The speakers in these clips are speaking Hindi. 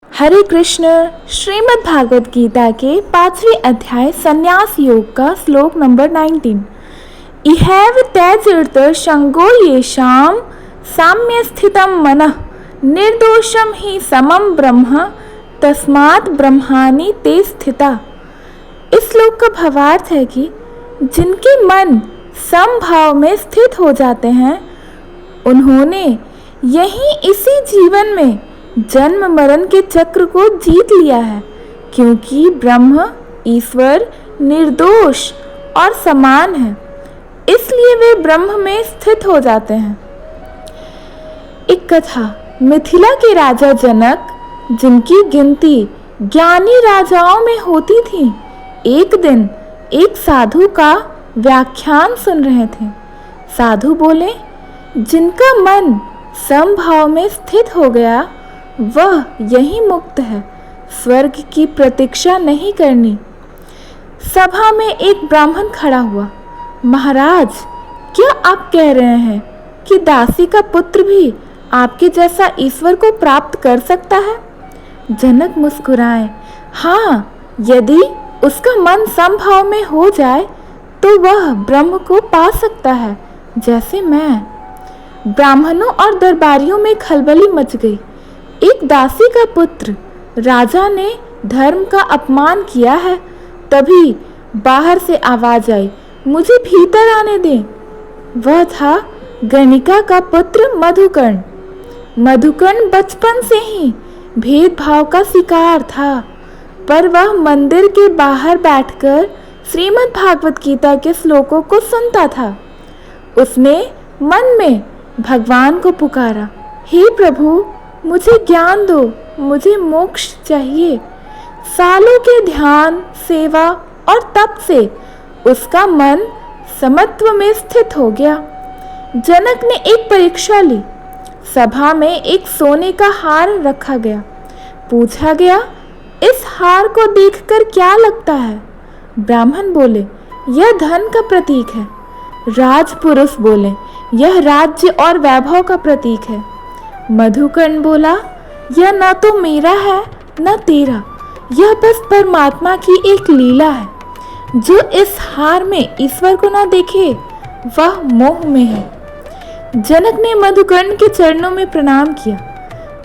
हरे कृष्ण। श्रीमद् भागवत गीता के 5वें अध्याय संन्यास योग का श्लोक नंबर 19। इहैव त्यजेत संगो येषां साम्य स्थितं मनः निर्दोषं हि समं ब्रह्म तस्मात् ब्रह्माणि ते स्थिता। इस श्लोक का भावार्थ है कि जिनके मन समभाव में स्थित हो जाते हैं उन्होंने यही इसी जीवन में जन्म मरण के चक्र को जीत लिया है, क्योंकि ब्रह्म ईश्वर निर्दोष और समान है, इसलिए वे ब्रह्म में स्थित हो जाते हैं। एक कथा। मिथिला के राजा जनक, जिनकी गिनती ज्ञानी राजाओं में होती थी, एक दिन एक साधु का व्याख्यान सुन रहे थे। साधु बोले, जिनका मन समभाव में स्थित हो गया वह यही मुक्त है, स्वर्ग की प्रतीक्षा नहीं करनी। सभा में एक ब्राह्मण खड़ा हुआ। महाराज, क्या आप कह रहे हैं कि दासी का पुत्र भी आपके जैसा ईश्वर को प्राप्त कर सकता है? जनक मुस्कुराए। हाँ, यदि उसका मन समभाव में हो जाए तो वह ब्रह्म को पा सकता है, जैसे मैं। ब्राह्मणों और दरबारियों में खलबली मच गई। एक दासी का पुत्र, राजा ने धर्म का अपमान किया है। तभी बाहर से आवाज आई, मुझे भीतर आने दें। वह था गणिका का पुत्र मधुकर्ण। मधुकर्ण बचपन से ही भेदभाव का शिकार था, पर वह मंदिर के बाहर बैठकर श्रीमद् भागवत गीता के श्लोकों को सुनता था। उसने मन में भगवान को पुकारा, हे प्रभु, मुझे ज्ञान दो, मुझे मोक्ष चाहिए। सालों के ध्यान, सेवा और तप से उसका मन समत्व में स्थित हो गया। जनक ने एक परीक्षा ली। सभा में एक सोने का हार रखा गया। पूछा गया, इस हार को देखकर क्या लगता है? ब्राह्मण बोले, यह धन का प्रतीक है। राजपुरुष बोले, यह राज्य और वैभव का प्रतीक है। मधुकर्ण बोला, यह न तो मेरा है न तेरा, यह बस परमात्मा की एक लीला है। जो इस हार में ईश्वर को न देखे वह मोह में है। जनक ने मधुकर्ण के चरणों में प्रणाम किया।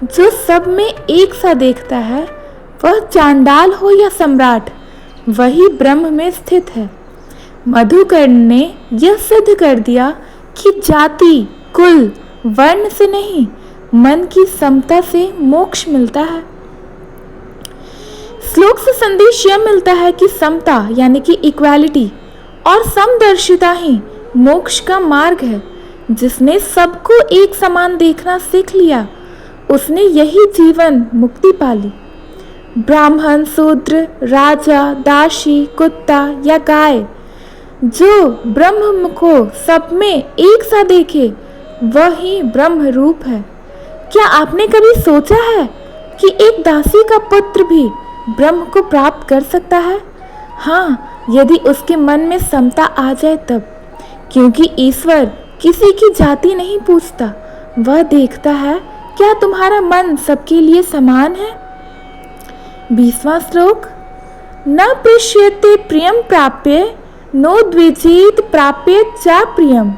जो सब में एक सा देखता है, वह चांडाल हो या सम्राट, वही ब्रह्म में स्थित है। मधुकर्ण ने यह सिद्ध कर दिया कि जाति, कुल, वर्ण से नहीं, मन की समता से मोक्ष मिलता है। श्लोक से संदेश यह मिलता है कि समता यानी कि इक्वालिटी और समदर्शिता ही मोक्ष का मार्ग है। जिसने सबको एक समान देखना सीख लिया, उसने यही जीवन मुक्ति पाली। ब्राह्मण, शूद्र, राजा, दासी, कुत्ता या गाय, जो ब्रह्म को सब में एक सा देखे वह ही ब्रह्म रूप है। क्या आपने कभी सोचा है कि एक दासी का पुत्र भी ब्रह्म को प्राप्त कर सकता है? हाँ, यदि उसके मन में समता आ जाए तब, क्योंकि ईश्वर किसी की जाति नहीं पूछता, वह देखता है क्या तुम्हारा मन सबके लिए समान है। 20वां श्लोक। न पृष्यते प्रियम प्राप्य नो द्विजेत प्राप्य च प्रियम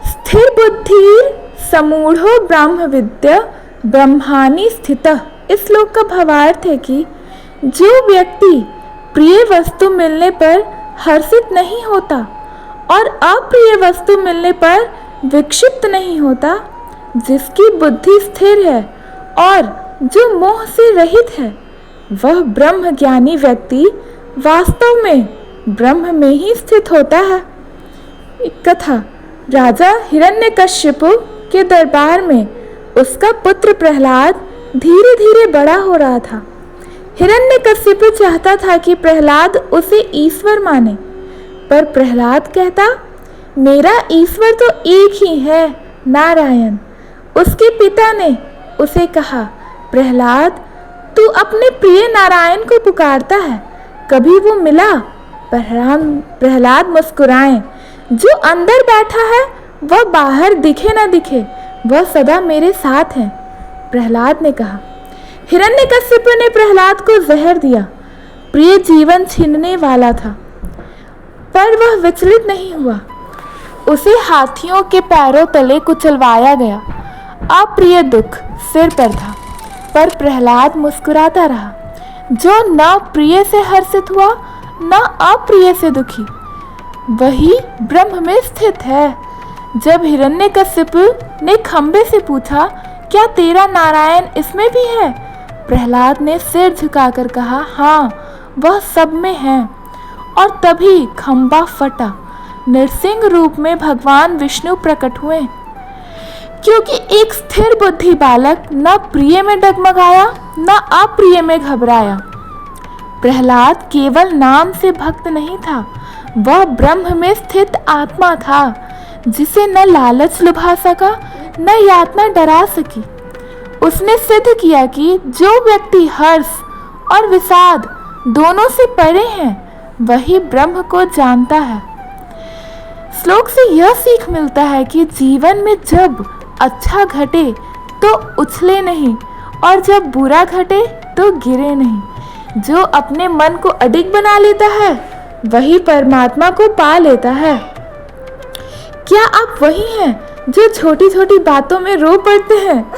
स्थिर बुद्धि समूढ़ो ब्रह्म विद्या ब्रह्मानि स्थितः। इस श्लोक का भावार्थ है कि जो व्यक्ति प्रिय वस्तु मिलने पर हर्षित नहीं होता और अप्रिय वस्तु मिलने पर विक्षिप्त नहीं होता, जिसकी बुद्धि स्थिर है और जो मोह से रहित है, वह ब्रह्म ज्ञानी व्यक्ति वास्तव में ब्रह्म में ही स्थित होता है। एक कथा। राजा हिरण्यकश्यप के दरबार में उसका पुत्र प्रहलाद धीरे धीरे बड़ा हो रहा था। हिरण्यकश्यप चाहता था कि प्रहलाद उसे ईश्वर माने, पर प्रहलाद कहता, मेरा ईश्वर तो एक ही है, नारायण। उसके पिता ने उसे कहा, प्रहलाद, तू अपने प्रिय नारायण को पुकारता है, कभी वो मिला? प्रहलाद मुस्कुराए, जो अंदर बैठा है वह बाहर दिखे ना दिखे, वह सदा मेरे साथ है। प्रहलाद ने कहा, हिरण्यकश्यप ने प्रहलाद को जहर दिया। प्रिय जीवन छीनने वाला था, पर वह विचलित नहीं हुआ। उसे हाथियों के पैरों तले कुचलवाया गया। अप्रिय दुख सिर पर था, पर प्रहलाद मुस्कुराता रहा। जो न प्रिय से हर्षित हुआ, न अप्रिय से दुखी, वही ब्रह्म में स्थित है। जब हिरण्यकश्यप ने खंबे से पूछा, क्या तेरा नारायण इसमें भी है? प्रहलाद ने सिर झुकाकर कहा, हाँ, वह सब में है। और तभी खंबा फटा। नृसिंह रूप में भगवान विष्णु प्रकट हुए। क्योंकि एक स्थिर बुद्धि बालक न प्रिय में डगमगाया, न अप्रिय में घबराया। प्रहलाद केवल नाम से भक्त नहीं था, वह ब्रह्म में स्थित आत्मा था, जिसे न लालच लुभा सका, न यातना डरा सकी। उसने सिद्ध किया कि जो व्यक्ति हर्ष और विषाद दोनों से परे हैं, वही ब्रह्म को जानता है। श्लोक से यह सीख मिलता है कि जीवन में जब अच्छा घटे तो उछले नहीं, और जब बुरा घटे तो गिरे नहीं। जो अपने मन को अडिग बना लेता है, वही परमात्मा को पा लेता है। क्या आप वही हैं जो छोटी छोटी बातों में रो पड़ते हैं,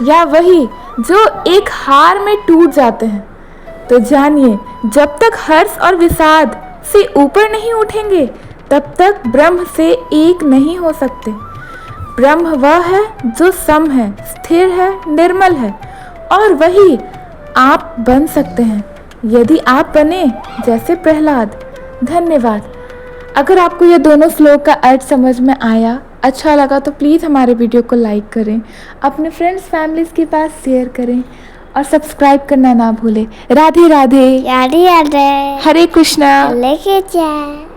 या वही जो एक हार में टूट जाते हैं? तो जानिए, जब तक हर्ष और विषाद से ऊपर नहीं उठेंगे, तब तक ब्रह्म से एक नहीं हो सकते। ब्रह्म वह है जो सम है, स्थिर है, निर्मल है, और वही आप बन सकते हैं, यदि आप बने जैसे प्रहलाद। धन्यवाद। अगर आपको ये दोनों श्लोक का अर्थ समझ में आया, अच्छा लगा, तो प्लीज़ हमारे वीडियो को लाइक करें, अपने फ्रेंड्स फैमिलीज़ के पास शेयर करें, और सब्सक्राइब करना ना भूलें। राधे राधे। राधे राधे। हरे कृष्णा। लेके जाए।